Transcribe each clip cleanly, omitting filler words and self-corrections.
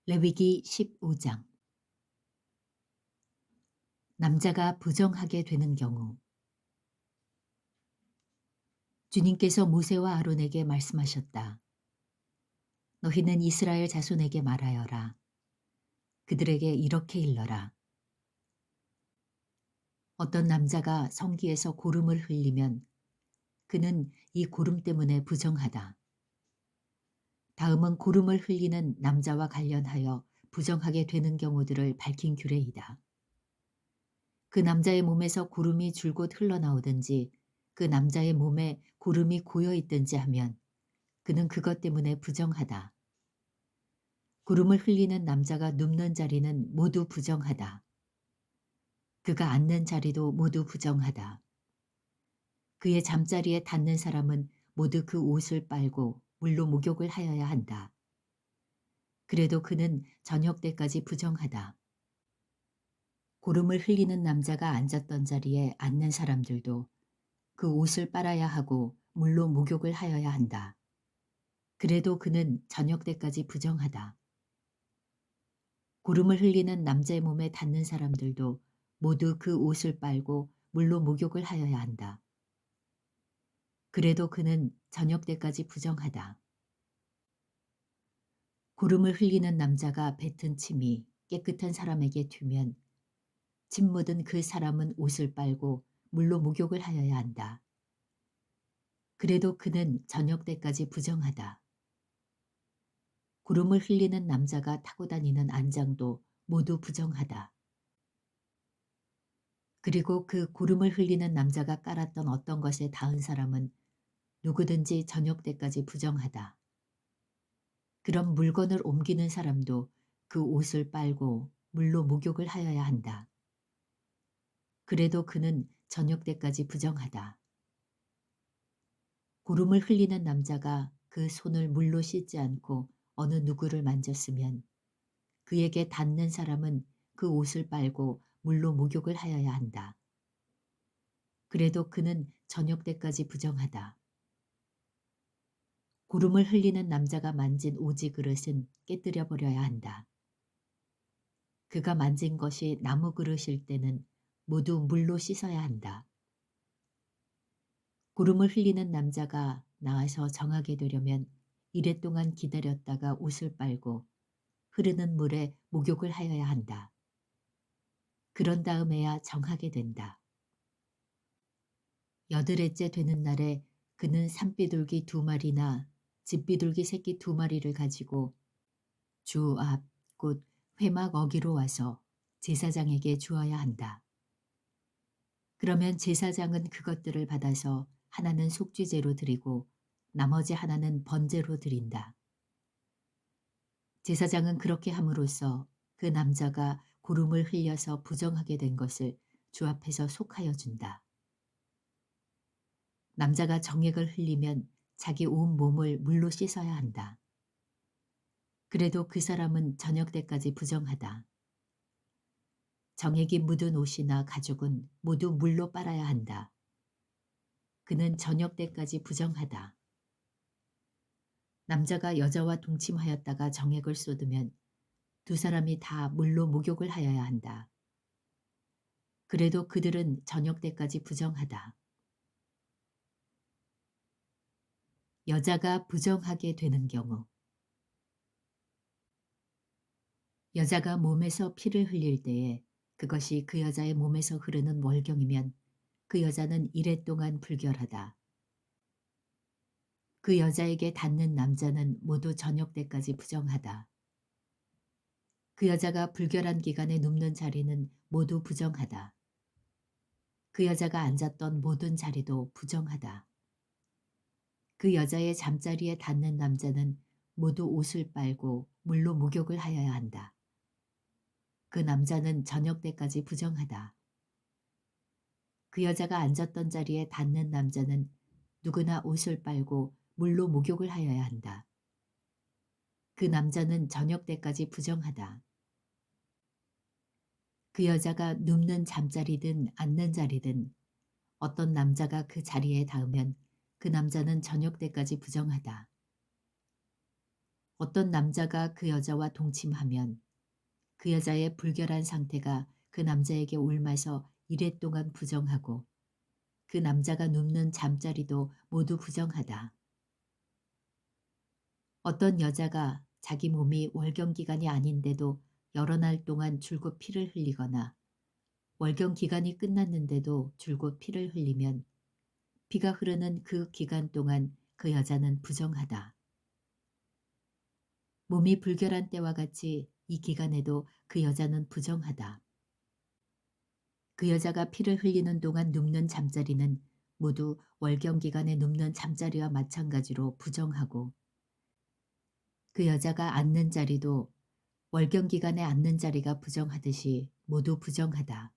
레위기 15장. 남자가 부정하게 되는 경우. 주님께서 모세와 아론에게 말씀하셨다. 너희는 이스라엘 자손에게 말하여라. 그들에게 이렇게 일러라. 어떤 남자가 성기에서 고름을 흘리면 그는 이 고름 때문에 부정하다. 다음은 고름을 흘리는 남자와 관련하여 부정하게 되는 경우들을 밝힌 규례이다. 그 남자의 몸에서 고름이 줄곧 흘러나오든지 그 남자의 몸에 고름이 고여 있든지 하면 그는 그것 때문에 부정하다. 고름을 흘리는 남자가 눕는 자리는 모두 부정하다. 그가 앉는 자리도 모두 부정하다. 그의 잠자리에 닿는 사람은 모두 그 옷을 빨고 물로 목욕을 하여야 한다. 그래도 그는 저녁 때까지 부정하다. 고름을 흘리는 남자가 앉았던 자리에 앉는 사람들도 그 옷을 빨아야 하고 물로 목욕을 하여야 한다. 그래도 그는 저녁 때까지 부정하다. 고름을 흘리는 남자의 몸에 닿는 사람들도 모두 그 옷을 빨고 물로 목욕을 하여야 한다. 그래도 그는 저녁 때까지 부정하다. 고름을 흘리는 남자가 뱉은 침이 깨끗한 사람에게 튀면 침 묻은 그 사람은 옷을 빨고 물로 목욕을 하여야 한다. 그래도 그는 저녁 때까지 부정하다. 고름을 흘리는 남자가 타고 다니는 안장도 모두 부정하다. 그리고 그 고름을 흘리는 남자가 깔았던 어떤 것에 닿은 사람은 누구든지 저녁 때까지 부정하다. 그런 물건을 옮기는 사람도 그 옷을 빨고 물로 목욕을 하여야 한다. 그래도 그는 저녁 때까지 부정하다. 고름을 흘리는 남자가 그 손을 물로 씻지 않고 어느 누구를 만졌으면 그에게 닿는 사람은 그 옷을 빨고 물로 목욕을 하여야 한다. 그래도 그는 저녁 때까지 부정하다. 고름을 흘리는 남자가 만진 오지 그릇은 깨뜨려 버려야 한다. 그가 만진 것이 나무 그릇일 때는 모두 물로 씻어야 한다. 고름을 흘리는 남자가 나와서 정하게 되려면 이랫동안 기다렸다가 옷을 빨고 흐르는 물에 목욕을 하여야 한다. 그런 다음에야 정하게 된다. 여드레째 되는 날에 그는 산비둘기 2마리나 집비둘기 새끼 2마리를 가지고 주 앞 곧 회막 어기로 와서 제사장에게 주어야 한다. 그러면 제사장은 그것들을 받아서 하나는 속죄제로 드리고 나머지 하나는 번제로 드린다. 제사장은 그렇게 함으로써 그 남자가 고름을 흘려서 부정하게 된 것을 주 앞에서 속하여 준다. 남자가 정액을 흘리면 자기 온 몸을 물로 씻어야 한다. 그래도 그 사람은 저녁 때까지 부정하다. 정액이 묻은 옷이나 가죽은 모두 물로 빨아야 한다. 그는 저녁 때까지 부정하다. 남자가 여자와 동침하였다가 정액을 쏟으면 두 사람이 다 물로 목욕을 하여야 한다. 그래도 그들은 저녁 때까지 부정하다. 여자가 부정하게 되는 경우. 여자가 몸에서 피를 흘릴 때에 그것이 그 여자의 몸에서 흐르는 월경이면 그 여자는 이랫동안 불결하다. 그 여자에게 닿는 남자는 모두 저녁 때까지 부정하다. 그 여자가 불결한 기간에 눕는 자리는 모두 부정하다. 그 여자가 앉았던 모든 자리도 부정하다. 그 여자의 잠자리에 닿는 남자는 모두 옷을 빨고 물로 목욕을 하여야 한다. 그 남자는 저녁 때까지 부정하다. 그 여자가 앉았던 자리에 닿는 남자는 누구나 옷을 빨고 물로 목욕을 하여야 한다. 그 남자는 저녁 때까지 부정하다. 그 여자가 눕는 잠자리든 앉는 자리든 어떤 남자가 그 자리에 닿으면 그 남자는 저녁 때까지 부정하다. 어떤 남자가 그 여자와 동침하면 그 여자의 불결한 상태가 그 남자에게 옮아서 이래 동안 부정하고 그 남자가 눕는 잠자리도 모두 부정하다. 어떤 여자가 자기 몸이 월경기간이 아닌데도 여러 날 동안 줄곧 피를 흘리거나 월경기간이 끝났는데도 줄곧 피를 흘리면 피가 흐르는 그 기간 동안 그 여자는 부정하다. 몸이 불결한 때와 같이 이 기간에도 그 여자는 부정하다. 그 여자가 피를 흘리는 동안 눕는 잠자리는 모두 월경기간에 눕는 잠자리와 마찬가지로 부정하고 그 여자가 앉는 자리도 월경기간에 앉는 자리가 부정하듯이 모두 부정하다.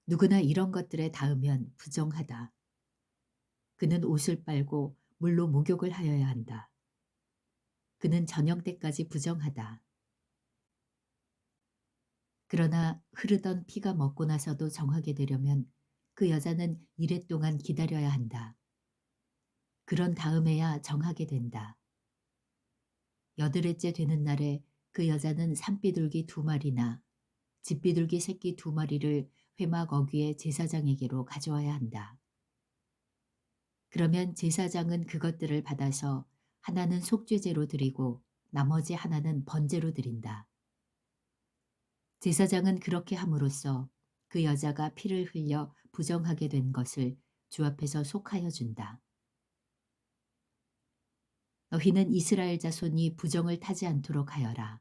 누구나 이런 것들에 닿으면 부정하다. 그는 옷을 빨고 물로 목욕을 하여야 한다. 그는 저녁 때까지 부정하다. 그러나 흐르던 피가 먹고 나서도 정하게 되려면 그 여자는 이래 동안 기다려야 한다. 그런 다음에야 정하게 된다. 8회째 되는 날에 그 여자는 산비둘기 2마리나 집비둘기 새끼 2마리를 회막 어귀의 제사장에게로 가져와야 한다. 그러면 제사장은 그것들을 받아서 하나는 속죄제로 드리고 나머지 하나는 번제로 드린다. 제사장은 그렇게 함으로써 그 여자가 피를 흘려 부정하게 된 것을 주 앞에서 속하여 준다. 너희는 이스라엘 자손이 부정을 타지 않도록 하여라.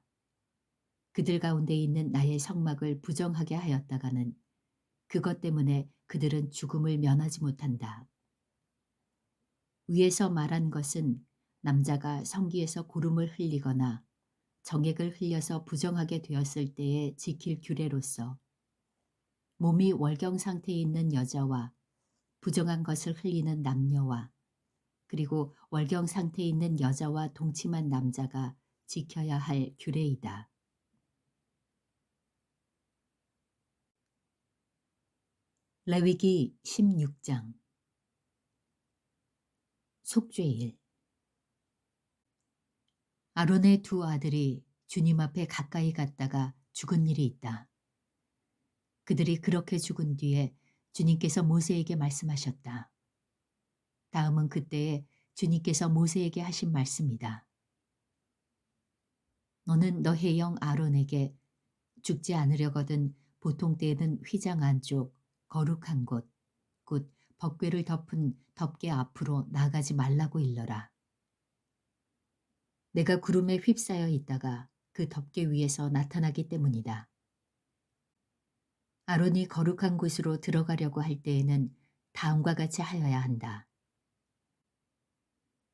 그들 가운데 있는 나의 성막을 부정하게 하였다가는 그것 때문에 그들은 죽음을 면하지 못한다. 위에서 말한 것은 남자가 성기에서 고름을 흘리거나 정액을 흘려서 부정하게 되었을 때에 지킬 규례로서 몸이 월경 상태에 있는 여자와 부정한 것을 흘리는 남녀와 그리고 월경 상태에 있는 여자와 동침한 남자가 지켜야 할 규례이다. 레위기 16장 속죄일. 아론의 2 아들이 주님 앞에 가까이 갔다가 죽은 일이 있다. 그들이 그렇게 죽은 뒤에 주님께서 모세에게 말씀하셨다. 다음은 그때에 주님께서 모세에게 하신 말씀이다. 너는 너의 형 아론에게 죽지 않으려거든 보통 때에는 휘장 안쪽 거룩한 곳, 곧 법궤를 덮은 덮개 앞으로 나가지 말라고 일러라. 내가 구름에 휩싸여 있다가 그 덮개 위에서 나타나기 때문이다. 아론이 거룩한 곳으로 들어가려고 할 때에는 다음과 같이 하여야 한다.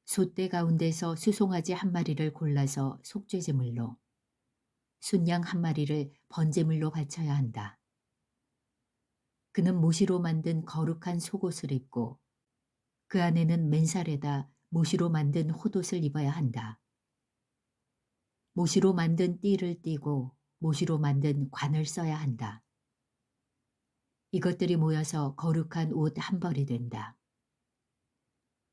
솥대 가운데서 수송아지 1마리를 골라서 속죄제물로, 순양 1마리를 번제물로 바쳐야 한다. 그는 모시로 만든 거룩한 속옷을 입고 그 안에는 맨살에다 모시로 만든 홑옷을 입어야 한다. 모시로 만든 띠를 띠고 모시로 만든 관을 써야 한다. 이것들이 모여서 거룩한 옷 1벌이 된다.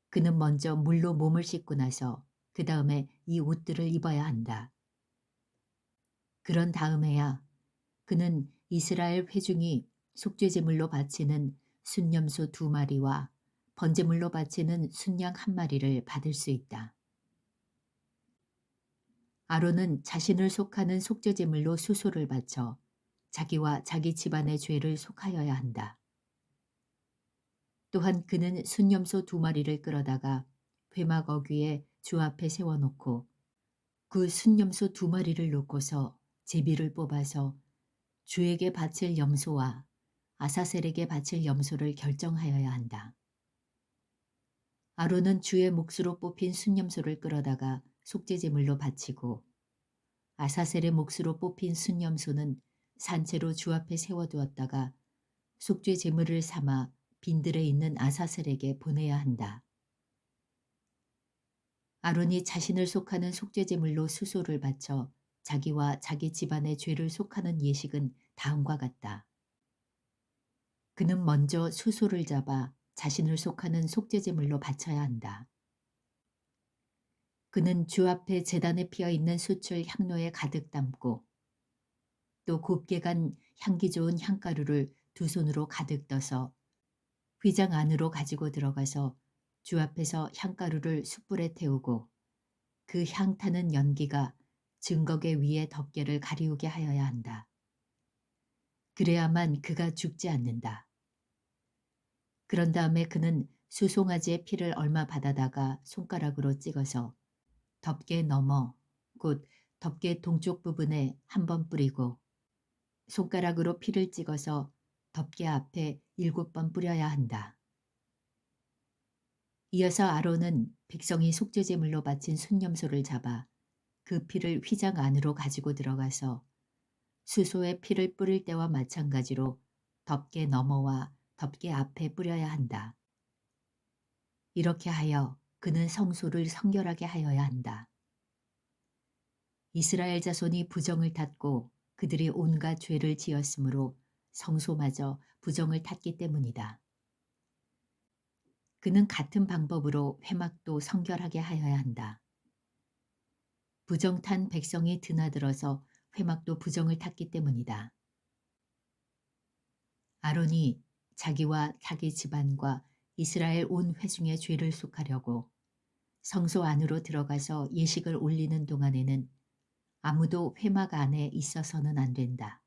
그는 먼저 물로 몸을 씻고 나서 그 다음에 이 옷들을 입어야 한다. 그런 다음에야 그는 이스라엘 회중이 속죄제물로 바치는 순염소 2마리와 번제물로 바치는 순양 1마리를 받을 수 있다. 아론은 자신을 속하는 속죄제물로 수소를 바쳐 자기와 자기 집안의 죄를 속하여야 한다. 또한 그는 순염소 2마리를 끌어다가 회막 어귀에 주 앞에 세워놓고 그 순염소 2마리를 놓고서 제비를 뽑아서 주에게 바칠 염소와 아사셀에게 바칠 염소를 결정하여야 한다. 아론은 주의 몫으로 뽑힌 순염소를 끌어다가 속죄제물로 바치고 아사셀의 몫으로 뽑힌 순염소는 산채로 주 앞에 세워두었다가 속죄제물을 삼아 빈들에 있는 아사셀에게 보내야 한다. 아론이 자신을 속하는 속죄제물로 수소를 바쳐 자기와 자기 집안의 죄를 속하는 예식은 다음과 같다. 그는 먼저 수소를 잡아 자신을 속하는 속죄제물로 바쳐야 한다. 그는 주 앞에 제단에 피어 있는 숯을 향로에 가득 담고 또 곱게 간 향기 좋은 향가루를 두 손으로 가득 떠서 휘장 안으로 가지고 들어가서 주 앞에서 향가루를 숯불에 태우고 그 향타는 연기가 증거계 위에 덮개를 가리우게 하여야 한다. 그래야만 그가 죽지 않는다. 그런 다음에 그는 수송아지의 피를 얼마 받아다가 손가락으로 찍어서 덮개 너머 곧 덮개 동쪽 부분에 한 번 뿌리고 손가락으로 피를 찍어서 덮개 앞에 7번 뿌려야 한다. 이어서 아론은 백성이 속죄제물로 바친 순념소를 잡아 그 피를 휘장 안으로 가지고 들어가서 수소에 피를 뿌릴 때와 마찬가지로 덮개 너머와 덮개 앞에 뿌려야 한다. 이렇게 하여 그는 성소를 성결하게 하여야 한다. 이스라엘 자손이 부정을 탔고 그들이 온갖 죄를 지었으므로 성소마저 부정을 탔기 때문이다. 그는 같은 방법으로 회막도 성결하게 하여야 한다. 부정탄 백성이 드나들어서 회막도 부정을 탔기 때문이다. 아론이 자기와 자기 집안과 이스라엘 온 회중의 죄를 속하려고 성소 안으로 들어가서 예식을 올리는 동안에는 아무도 회막 안에 있어서는 안 된다.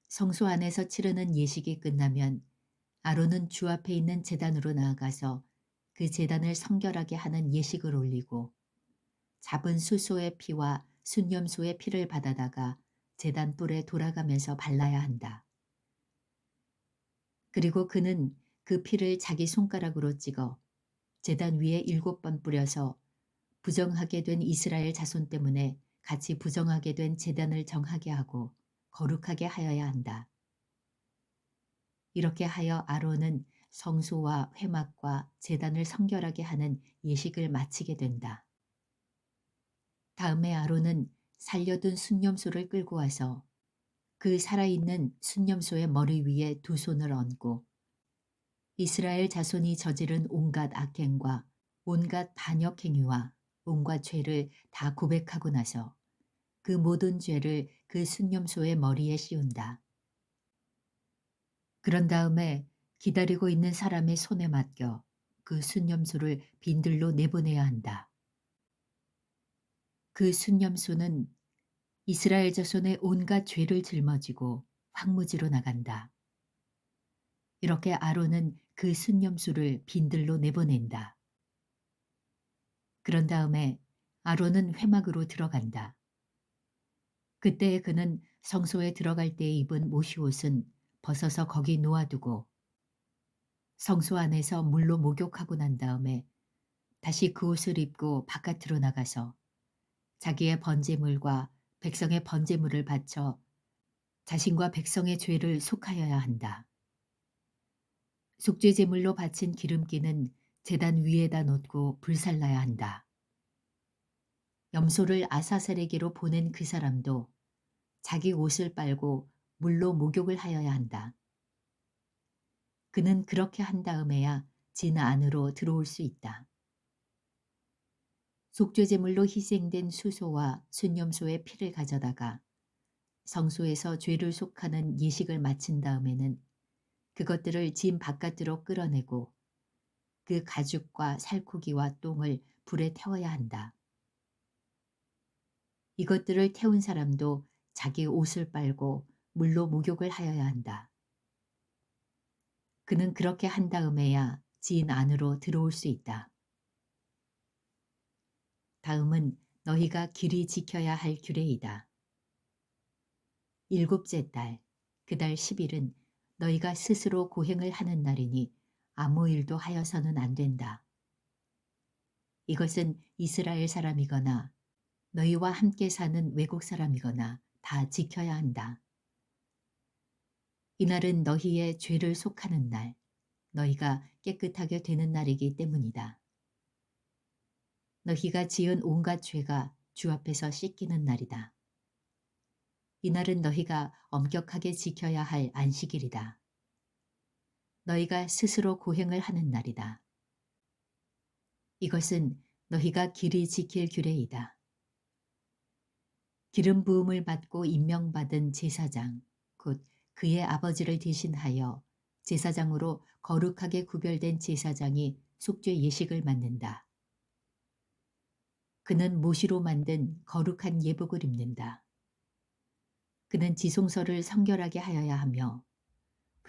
성소 안에서 치르는 예식이 끝나면 아론은 주 앞에 있는 제단으로 나아가서 그 제단을 성결하게 하는 예식을 올리고 잡은 수소의 피와 순념소의 피를 받아다가 제단 뿔에 돌아가면서 발라야 한다. 그리고 그는 그 피를 자기 손가락으로 찍어 제단 위에 7번 뿌려서 부정하게 된 이스라엘 자손 때문에 같이 부정하게 된 제단을 정하게 하고 거룩하게 하여야 한다. 이렇게 하여 아론은 성소와 회막과 제단을 성결하게 하는 예식을 마치게 된다. 다음에 아론은 살려둔 순념소를 끌고 와서 그 살아있는 순념소의 머리 위에 두 손을 얹고 이스라엘 자손이 저지른 온갖 악행과 온갖 반역 행위와 온갖 죄를 다 고백하고 나서 그 모든 죄를 그 순념소의 머리에 씌운다. 그런 다음에 기다리고 있는 사람의 손에 맡겨 그 순념소를 빈들로 내보내야 한다. 그 순념소는 이스라엘 자손의 온갖 죄를 짊어지고 황무지로 나간다. 이렇게 아론은 그 순념소를 빈들로 내보낸다. 그런 다음에 아론은 회막으로 들어간다. 그때 그는 성소에 들어갈 때 입은 모시옷은 벗어서 거기 놓아두고 성소 안에서 물로 목욕하고 난 다음에 다시 그 옷을 입고 바깥으로 나가서 자기의 번제물과 백성의 번제물을 바쳐 자신과 백성의 죄를 속하여야 한다. 속죄제물로 바친 기름기는 제단 위에다 놓고 불살라야 한다. 염소를 아사셀에게로 보낸 그 사람도 자기 옷을 빨고 물로 목욕을 하여야 한다. 그는 그렇게 한 다음에야 진 안으로 들어올 수 있다. 속죄제물로 희생된 수소와 순념소의 피를 가져다가 성소에서 죄를 속하는 예식을 마친 다음에는 그것들을 진 바깥으로 끌어내고 그 가죽과 살코기와 똥을 불에 태워야 한다. 이것들을 태운 사람도 자기 옷을 빨고 물로 목욕을 하여야 한다. 그는 그렇게 한 다음에야 진 안으로 들어올 수 있다. 다음은 너희가 길이 지켜야 할 규례이다. 7째 달, 그 달 10일은 너희가 스스로 고행을 하는 날이니 아무 일도 하여서는 안 된다. 이것은 이스라엘 사람이거나 너희와 함께 사는 외국 사람이거나 다 지켜야 한다. 이날은 너희의 죄를 속하는 날, 너희가 깨끗하게 되는 날이기 때문이다. 너희가 지은 온갖 죄가 주 앞에서 씻기는 날이다. 이날은 너희가 엄격하게 지켜야 할 안식일이다. 너희가 스스로 고행을 하는 날이다. 이것은 너희가 길이 지킬 규례이다. 기름 부음을 받고 임명받은 제사장, 곧 그의 아버지를 대신하여 제사장으로 거룩하게 구별된 제사장이 속죄 예식을 맡는다. 그는 모시로 만든 거룩한 예복을 입는다. 그는 지송서를 성결하게 하여야 하며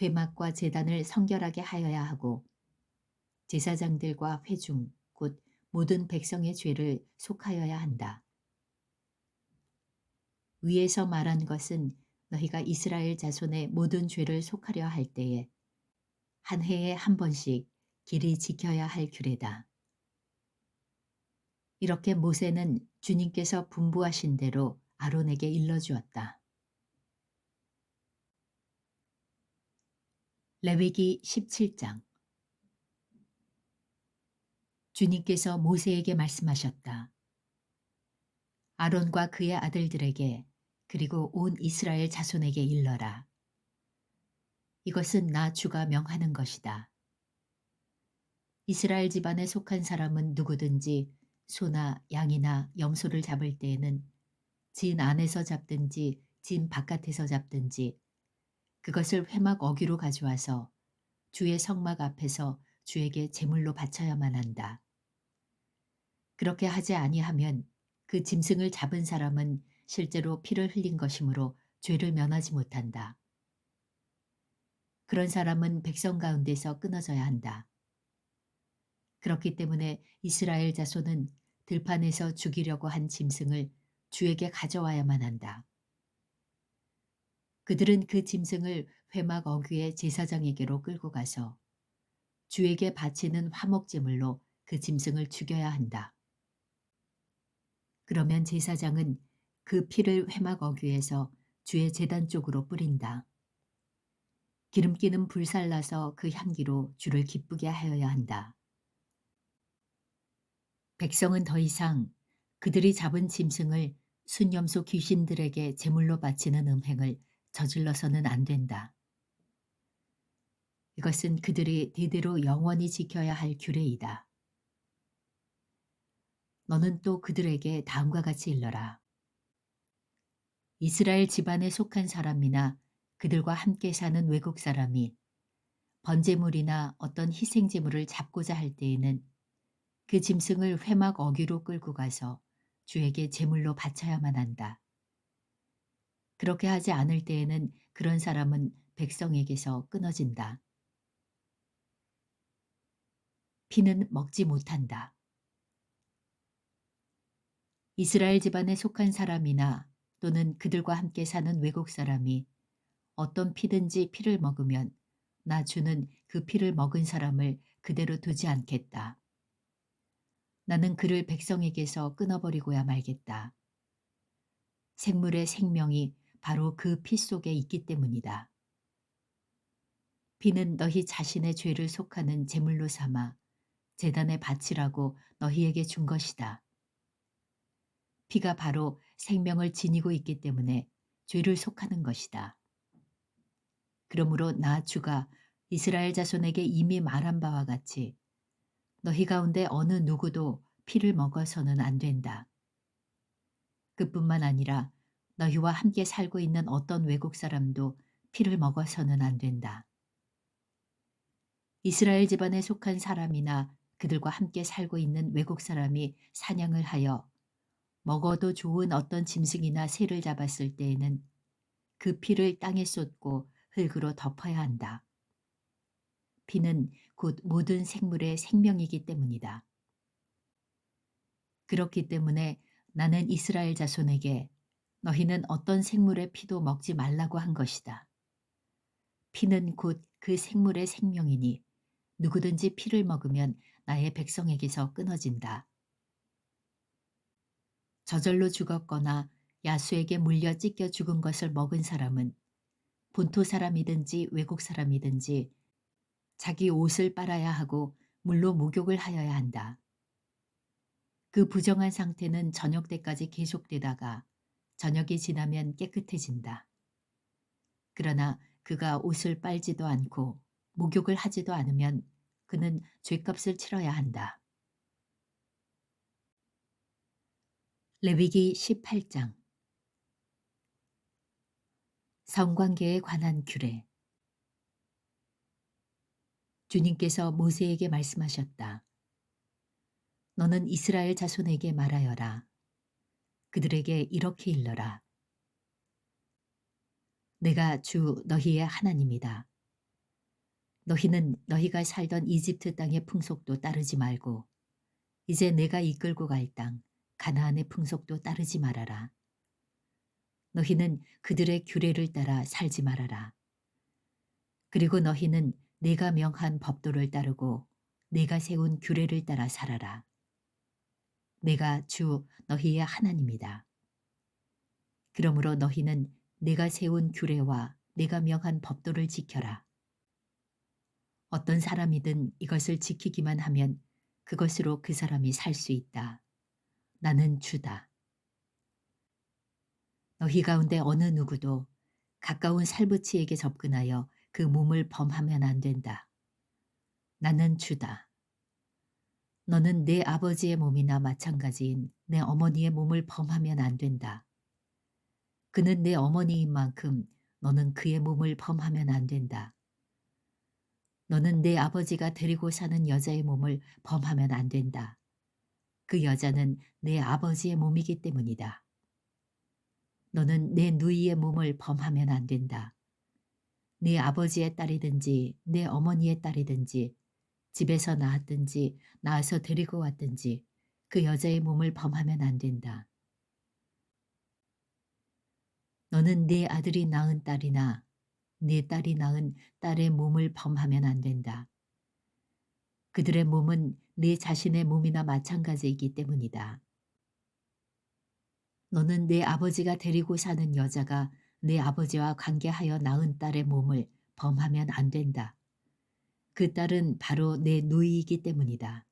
회막과 제단을 성결하게 하여야 하고 제사장들과 회중 곧 모든 백성의 죄를 속하여야 한다. 위에서 말한 것은 너희가 이스라엘 자손의 모든 죄를 속하려 할 때에 한 해에 한 번씩 길이 지켜야 할 규례다. 이렇게 모세는 주님께서 분부하신 대로 아론에게 일러주었다. 레위기 17장. 주님께서 모세에게 말씀하셨다. 아론과 그의 아들들에게 그리고 온 이스라엘 자손에게 일러라. 이것은 나 주가 명하는 것이다. 이스라엘 집안에 속한 사람은 누구든지 소나 양이나 염소를 잡을 때에는 진 안에서 잡든지 진 바깥에서 잡든지 그것을 회막 어귀로 가져와서 주의 성막 앞에서 주에게 제물로 바쳐야만 한다. 그렇게 하지 아니하면 그 짐승을 잡은 사람은 실제로 피를 흘린 것이므로 죄를 면하지 못한다. 그런 사람은 백성 가운데서 끊어져야 한다. 그렇기 때문에 이스라엘 자손은 들판에서 죽이려고 한 짐승을 주에게 가져와야만 한다. 그들은 그 짐승을 회막 어귀의 제사장에게로 끌고 가서 주에게 바치는 화목제물로 그 짐승을 죽여야 한다. 그러면 제사장은 그 피를 회막 어귀에서 주의 제단 쪽으로 뿌린다. 기름기는 불살라서 그 향기로 주를 기쁘게 하여야 한다. 백성은 더 이상 그들이 잡은 짐승을 순염소 귀신들에게 제물로 바치는 음행을 저질러서는 안 된다. 이것은 그들이 대대로 영원히 지켜야 할 규례이다. 너는 또 그들에게 다음과 같이 일러라. 이스라엘 집안에 속한 사람이나 그들과 함께 사는 외국 사람이 번제물이나 어떤 희생제물을 잡고자 할 때에는 그 짐승을 회막 어귀로 끌고 가서 주에게 제물로 바쳐야만 한다. 그렇게 하지 않을 때에는 그런 사람은 백성에게서 끊어진다. 피는 먹지 못한다. 이스라엘 집안에 속한 사람이나 또는 그들과 함께 사는 외국 사람이 어떤 피든지 피를 먹으면 나 주는 그 피를 먹은 사람을 그대로 두지 않겠다. 나는 그를 백성에게서 끊어버리고야 말겠다. 생물의 생명이 바로 그 피 속에 있기 때문이다. 피는 너희 자신의 죄를 속하는 제물로 삼아 제단에 바치라고 너희에게 준 것이다. 피가 바로 생명을 지니고 있기 때문에 죄를 속하는 것이다. 그러므로 나 주가 이스라엘 자손에게 이미 말한 바와 같이 너희 가운데 어느 누구도 피를 먹어서는 안 된다. 그뿐만 아니라 너희와 함께 살고 있는 어떤 외국 사람도 피를 먹어서는 안 된다. 이스라엘 집안에 속한 사람이나 그들과 함께 살고 있는 외국 사람이 사냥을 하여 먹어도 좋은 어떤 짐승이나 새를 잡았을 때에는 그 피를 땅에 쏟고 흙으로 덮어야 한다. 피는 곧 모든 생물의 생명이기 때문이다. 그렇기 때문에 나는 이스라엘 자손에게 너희는 어떤 생물의 피도 먹지 말라고 한 것이다. 피는 곧 그 생물의 생명이니 누구든지 피를 먹으면 나의 백성에게서 끊어진다. 저절로 죽었거나 야수에게 물려 찢겨 죽은 것을 먹은 사람은 본토 사람이든지 외국 사람이든지 자기 옷을 빨아야 하고 물로 목욕을 하여야 한다. 그 부정한 상태는 저녁 때까지 계속되다가 저녁이 지나면 깨끗해진다. 그러나 그가 옷을 빨지도 않고 목욕을 하지도 않으면 그는 죗값을 치러야 한다. 레위기 18장 성관계에 관한 규례. 주님께서 모세에게 말씀하셨다. 너는 이스라엘 자손에게 말하여라. 그들에게 이렇게 일러라. 내가 주 너희의 하나님이다. 너희는 너희가 살던 이집트 땅의 풍속도 따르지 말고 이제 내가 이끌고 갈 땅 가나안의 풍속도 따르지 말아라. 너희는 그들의 규례를 따라 살지 말아라. 그리고 너희는 내가 명한 법도를 따르고 내가 세운 규례를 따라 살아라. 내가 주 너희의 하나님이다. 그러므로 너희는 내가 세운 규례와 내가 명한 법도를 지켜라. 어떤 사람이든 이것을 지키기만 하면 그것으로 그 사람이 살 수 있다. 나는 주다. 너희 가운데 어느 누구도 가까운 살부치에게 접근하여 그 몸을 범하면 안 된다. 나는 주다. 너는 내 아버지의 몸이나 마찬가지인 내 어머니의 몸을 범하면 안 된다. 그는 내 어머니인 만큼 너는 그의 몸을 범하면 안 된다. 너는 내 아버지가 데리고 사는 여자의 몸을 범하면 안 된다. 그 여자는 내 아버지의 몸이기 때문이다. 너는 내 누이의 몸을 범하면 안 된다. 네 아버지의 딸이든지 내 어머니의 딸이든지 집에서 낳았든지 낳아서 데리고 왔든지 그 여자의 몸을 범하면 안 된다. 너는 네 아들이 낳은 딸이나 네 딸이 낳은 딸의 몸을 범하면 안 된다. 그들의 몸은 네 자신의 몸이나 마찬가지이기 때문이다. 너는 내 아버지가 데리고 사는 여자가 내 아버지와 관계하여 낳은 딸의 몸을 범하면 안 된다. 그 딸은 바로 내 누이이기 때문이다.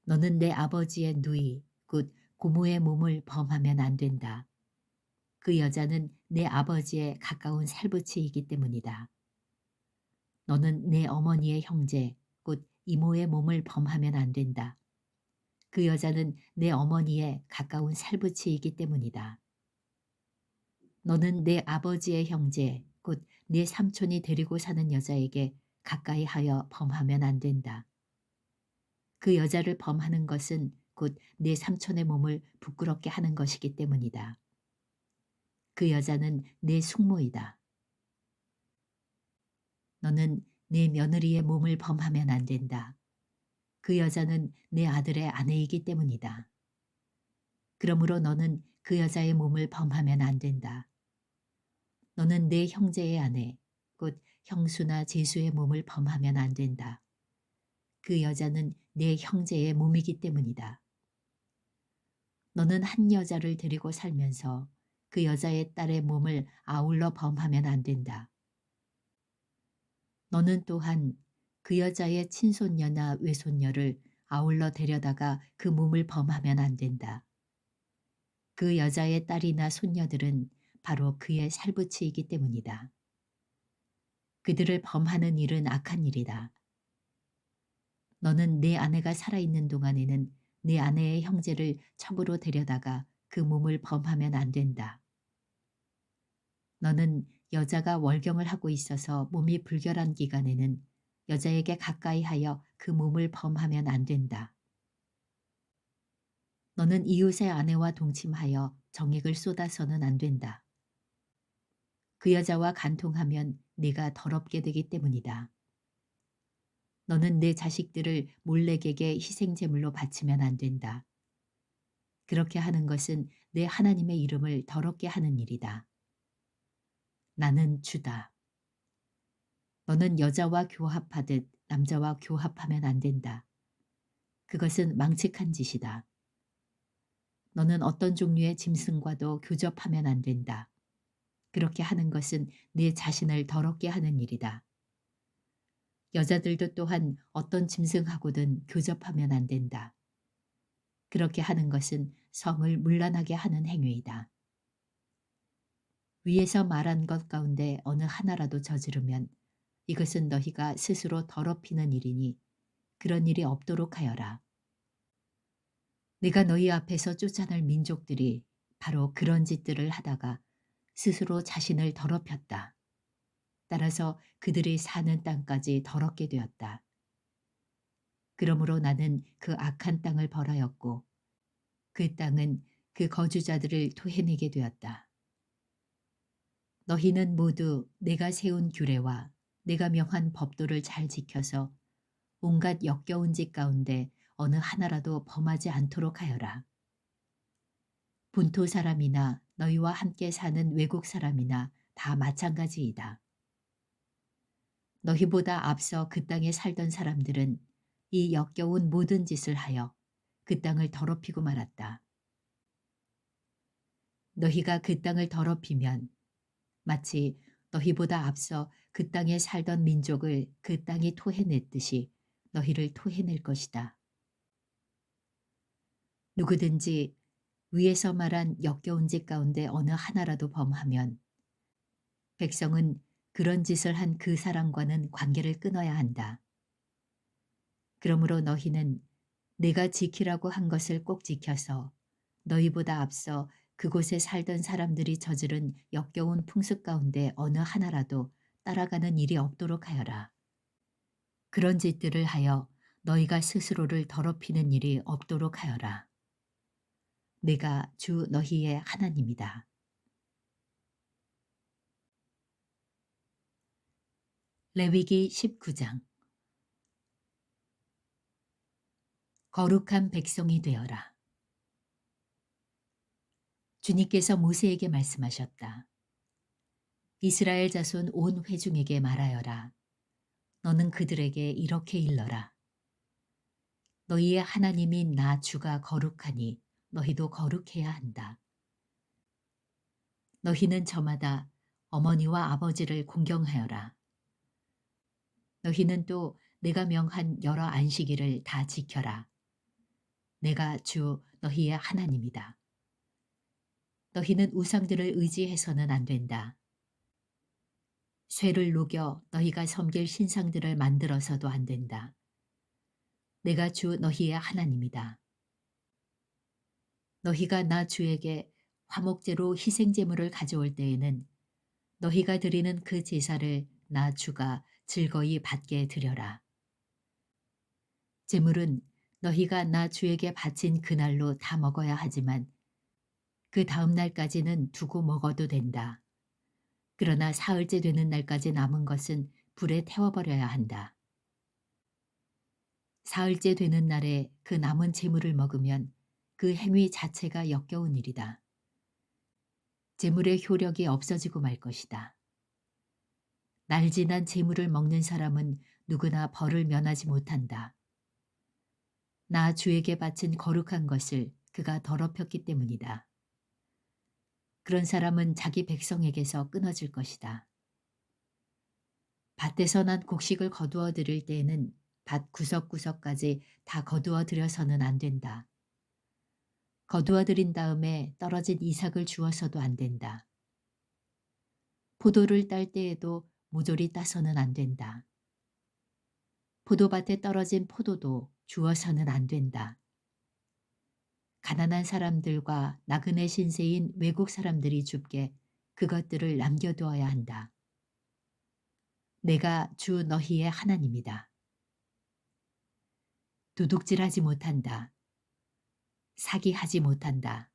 너는 내 아버지의 누이, 곧 고모의 몸을 범하면 안 된다. 그 여자는 내 아버지의 가까운 살부치이기 때문이다. 너는 내 어머니의 형제, 곧 이모의 몸을 범하면 안 된다. 그 여자는 내 어머니의 가까운 살부치이기 때문이다. 너는 내 아버지의 형제, 곧 내 삼촌이 데리고 사는 여자에게 가까이 하여 범하면 안 된다. 그 여자를 범하는 것은 곧 내 삼촌의 몸을 부끄럽게 하는 것이기 때문이다. 그 여자는 내 숙모이다. 너는 내 며느리의 몸을 범하면 안 된다. 그 여자는 내 아들의 아내이기 때문이다. 그러므로 너는 그 여자의 몸을 범하면 안 된다. 너는 내 형제의 아내, 곧 형수나 제수의 몸을 범하면 안 된다. 그 여자는 내 형제의 몸이기 때문이다. 너는 한 여자를 데리고 살면서 그 여자의 딸의 몸을 아울러 범하면 안 된다. 너는 또한 그 여자의 친손녀나 외손녀를 아울러 데려다가 그 몸을 범하면 안 된다. 그 여자의 딸이나 손녀들은 바로 그의 살부치이기 때문이다. 그들을 범하는 일은 악한 일이다. 너는 내 아내가 살아있는 동안에는 내 아내의 형제를 첩으로 데려다가 그 몸을 범하면 안 된다. 너는 여자가 월경을 하고 있어서 몸이 불결한 기간에는 여자에게 가까이 하여 그 몸을 범하면 안 된다. 너는 이웃의 아내와 동침하여 정액을 쏟아서는 안 된다. 그 여자와 간통하면 네가 더럽게 되기 때문이다. 너는 내 자식들을 몰렉에게 희생제물로 바치면 안 된다. 그렇게 하는 것은 내 하나님의 이름을 더럽게 하는 일이다. 나는 주다. 너는 여자와 교합하듯 남자와 교합하면 안 된다. 그것은 망측한 짓이다. 너는 어떤 종류의 짐승과도 교접하면 안 된다. 그렇게 하는 것은 네 자신을 더럽게 하는 일이다. 여자들도 또한 어떤 짐승하고든 교접하면 안 된다. 그렇게 하는 것은 성을 문란하게 하는 행위이다. 위에서 말한 것 가운데 어느 하나라도 저지르면 이것은 너희가 스스로 더럽히는 일이니 그런 일이 없도록 하여라. 내가 너희 앞에서 쫓아낼 민족들이 바로 그런 짓들을 하다가 스스로 자신을 더럽혔다. 따라서 그들이 사는 땅까지 더럽게 되었다. 그러므로 나는 그 악한 땅을 벌하였고 그 땅은 그 거주자들을 토해내게 되었다. 너희는 모두 내가 세운 규례와 내가 명한 법도를 잘 지켜서 온갖 역겨운 짓 가운데 어느 하나라도 범하지 않도록 하여라. 본토 사람이나 너희와 함께 사는 외국 사람이나 다 마찬가지이다. 너희보다 앞서 그 땅에 살던 사람들은 이 역겨운 모든 짓을 하여 그 땅을 더럽히고 말았다. 너희가 그 땅을 더럽히면 마치 너희보다 앞서 그 땅에 살던 민족을 그 땅이 토해냈듯이 너희를 토해낼 것이다. 누구든지 위에서 말한 역겨운 짓 가운데 어느 하나라도 범하면 백성은 그런 짓을 한 그 사람과는 관계를 끊어야 한다. 그러므로 너희는 내가 지키라고 한 것을 꼭 지켜서 너희보다 앞서 그곳에 살던 사람들이 저지른 역겨운 풍습 가운데 어느 하나라도 따라가는 일이 없도록 하여라. 그런 짓들을 하여 너희가 스스로를 더럽히는 일이 없도록 하여라. 내가 주 너희의 하나님이다. 레위기 19장. 거룩한 백성이 되어라. 주님께서 모세에게 말씀하셨다. 이스라엘 자손 온 회중에게 말하여라. 너는 그들에게 이렇게 일러라. 너희의 하나님인 나 주가 거룩하니 너희도 거룩해야 한다. 너희는 저마다 어머니와 아버지를 공경하여라. 너희는 또 내가 명한 여러 안식일을 다 지켜라. 내가 주 너희의 하나님이다. 너희는 우상들을 의지해서는 안 된다. 쇠를 녹여 너희가 섬길 신상들을 만들어서도 안 된다. 내가 주 너희의 하나님이다. 너희가 나 주에게 화목제로 희생제물을 가져올 때에는 너희가 드리는 그 제사를 나 주가 즐거이 받게 드려라. 제물은 너희가 나 주에게 바친 그날로 다 먹어야 하지만 그 다음 날까지는 두고 먹어도 된다. 그러나 사흘째 되는 날까지 남은 것은 불에 태워버려야 한다. 사흘째 되는 날에 그 남은 제물을 먹으면 그 행위 자체가 역겨운 일이다. 제물의 효력이 없어지고 말 것이다. 날지난 제물을 먹는 사람은 누구나 벌을 면하지 못한다. 나 주에게 바친 거룩한 것을 그가 더럽혔기 때문이다. 그런 사람은 자기 백성에게서 끊어질 것이다. 밭에서 난 곡식을 거두어 드릴 때에는 밭 구석구석까지 다 거두어 들여서는 안 된다. 거두어 들인 다음에 떨어진 이삭을 주어서도 안 된다. 포도를 딸 때에도 모조리 따서는 안 된다. 포도밭에 떨어진 포도도 주어서는 안 된다. 가난한 사람들과 나그네 신세인 외국 사람들이 줍게 그것들을 남겨두어야 한다. 내가 주 너희의 하나님이다. 도둑질하지 못한다. 사기하지 못한다.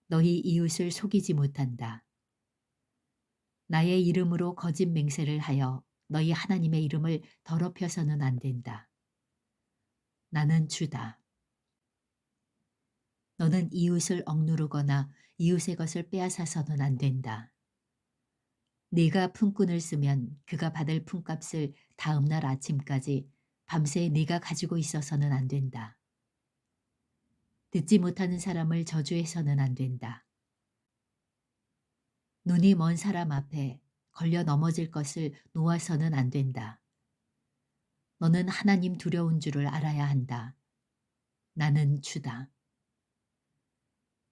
너희 이웃을 속이지 못한다. 나의 이름으로 거짓 맹세를 하여 너희 하나님의 이름을 더럽혀서는 안 된다. 나는 주다. 너는 이웃을 억누르거나 이웃의 것을 빼앗아서는 안 된다. 네가 품꾼을 쓰면 그가 받을 품값을 다음 날 아침까지 밤새 네가 가지고 있어서는 안 된다. 듣지 못하는 사람을 저주해서는 안 된다. 눈이 먼 사람 앞에 걸려 넘어질 것을 놓아서는 안 된다. 너는 하나님 두려운 줄을 알아야 한다. 나는 주다.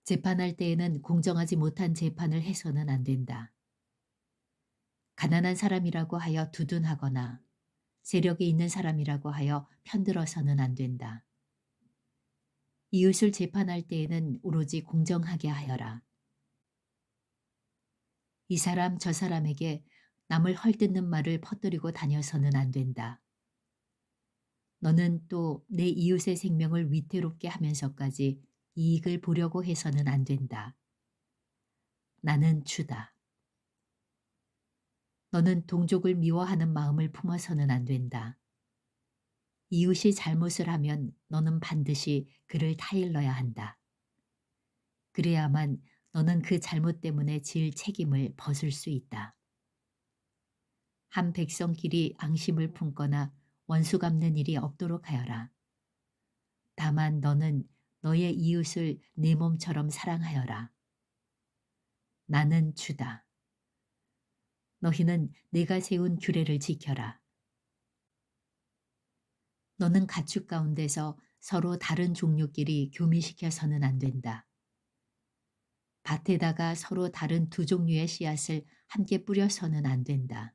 재판할 때에는 공정하지 못한 재판을 해서는 안 된다. 가난한 사람이라고 하여 두둔하거나 세력이 있는 사람이라고 하여 편들어서는 안 된다. 이웃을 재판할 때에는 오로지 공정하게 하여라. 이 사람 저 사람에게 남을 헐뜯는 말을 퍼뜨리고 다녀서는 안 된다. 너는 또 내 이웃의 생명을 위태롭게 하면서까지 이익을 보려고 해서는 안 된다. 나는 주다. 너는 동족을 미워하는 마음을 품어서는 안 된다. 이웃이 잘못을 하면 너는 반드시 그를 타일러야 한다. 그래야만 너는 그 잘못 때문에 질 책임을 벗을 수 있다. 한 백성끼리 앙심을 품거나 원수 갚는 일이 없도록 하여라. 다만 너는 너의 이웃을 내 몸처럼 사랑하여라. 나는 주다. 너희는 내가 세운 규례를 지켜라. 너는 가축 가운데서 서로 다른 종류끼리 교미시켜서는 안 된다. 밭에다가 서로 다른 두 종류의 씨앗을 함께 뿌려서는 안 된다.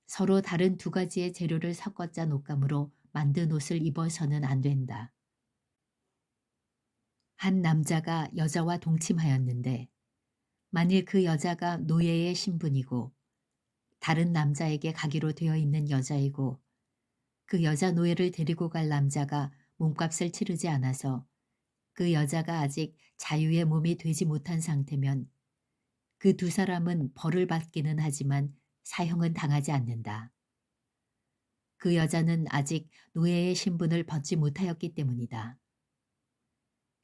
서로 다른 두 가지의 재료를 섞어 짠 옷감으로 만든 옷을 입어서는 안 된다. 한 남자가 여자와 동침하였는데 만일 그 여자가 노예의 신분이고 다른 남자에게 가기로 되어 있는 여자이고 그 여자 노예를 데리고 갈 남자가 몸값을 치르지 않아서 그 여자가 아직 자유의 몸이 되지 못한 상태면 그 두 사람은 벌을 받기는 하지만 사형은 당하지 않는다. 그 여자는 아직 노예의 신분을 벗지 못하였기 때문이다.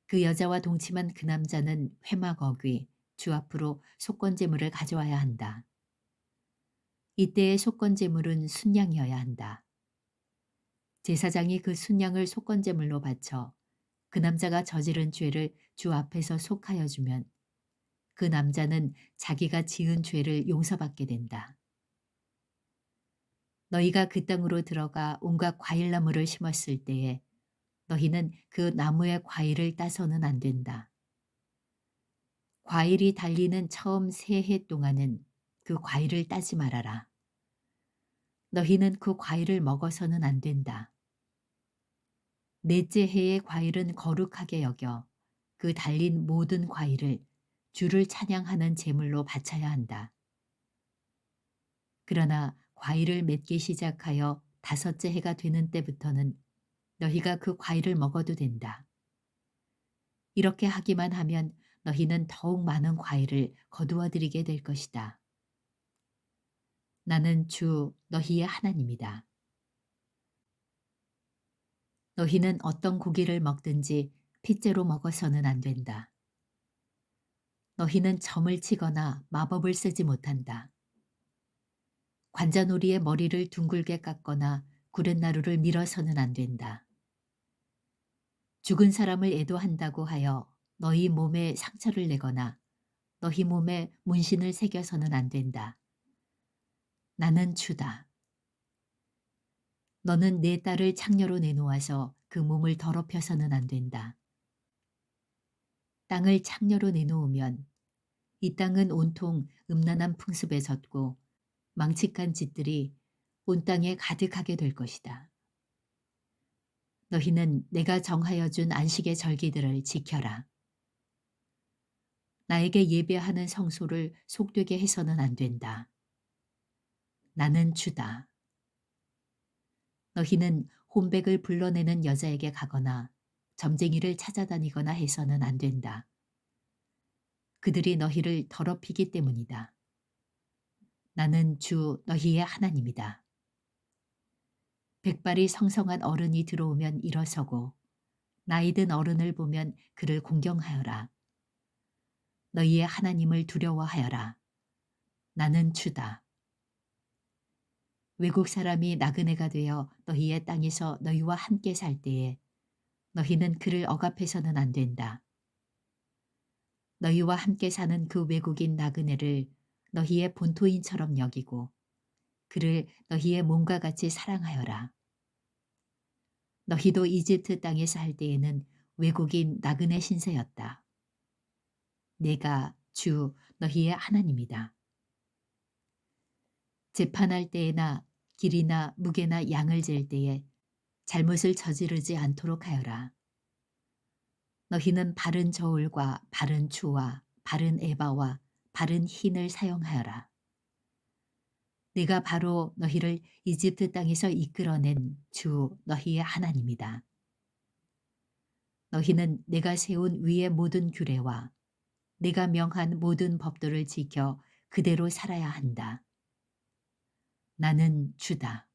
그 여자와 동침한 그 남자는 회막어귀, 주 앞으로 속건제물을 가져와야 한다. 이때의 속건제물은 순양이어야 한다. 제사장이 그 순양을 속건제물로 바쳐 그 남자가 저지른 죄를 주 앞에서 속하여 주면 그 남자는 자기가 지은 죄를 용서받게 된다. 너희가 그 땅으로 들어가 온갖 과일나무를 심었을 때에 너희는 그 나무의 과일을 따서는 안 된다. 과일이 달리는 처음 세 해 동안은 그 과일을 따지 말아라. 너희는 그 과일을 먹어서는 안 된다. 넷째 해의 과일은 거룩하게 여겨 그 달린 모든 과일을 주를 찬양하는 제물로 바쳐야 한다. 그러나 과일을 맺기 시작하여 다섯째 해가 되는 때부터는 너희가 그 과일을 먹어도 된다. 이렇게 하기만 하면 너희는 더욱 많은 과일을 거두어 들이게 될 것이다. 나는 주 너희의 하나님이다. 너희는 어떤 고기를 먹든지 핏째로 먹어서는 안 된다. 너희는 점을 치거나 마법을 쓰지 못한다. 관자놀이의 머리를 둥글게 깎거나 구렛나루를 밀어서는 안 된다. 죽은 사람을 애도한다고 하여 너희 몸에 상처를 내거나 너희 몸에 문신을 새겨서는 안 된다. 나는 주다. 너는 내 딸을 창녀로 내놓아서 그 몸을 더럽혀서는 안 된다. 땅을 창녀로 내놓으면 이 땅은 온통 음란한 풍습에 젖고 망측한 짓들이 온 땅에 가득하게 될 것이다. 너희는 내가 정하여 준 안식의 절기들을 지켜라. 나에게 예배하는 성소를 속되게 해서는 안 된다. 나는 주다. 너희는 혼백을 불러내는 여자에게 가거나 점쟁이를 찾아다니거나 해서는 안 된다. 그들이 너희를 더럽히기 때문이다. 나는 주 너희의 하나님이다. 백발이 성성한 어른이 들어오면 일어서고 나이든 어른을 보면 그를 공경하여라. 너희의 하나님을 두려워하여라. 나는 주다. 외국 사람이 나그네가 되어 너희의 땅에서 너희와 함께 살 때에 너희는 그를 억압해서는 안 된다. 너희와 함께 사는 그 외국인 나그네를 너희의 본토인처럼 여기고 그를 너희의 몸과 같이 사랑하여라. 너희도 이집트 땅에서 할 때에는 외국인 나그네 신세였다. 내가 주 너희의 하나님이다. 재판할 때에나 길이나 무게나 양을 잴 때에 잘못을 저지르지 않도록 하여라. 너희는 바른 저울과 바른 추와 바른 에바와 바른 흰을 사용하여라. 내가 바로 너희를 이집트 땅에서 이끌어낸 주 너희의 하나님이다. 너희는 내가 세운 위의 모든 규례와 내가 명한 모든 법도를 지켜 그대로 살아야 한다. 나는 주다.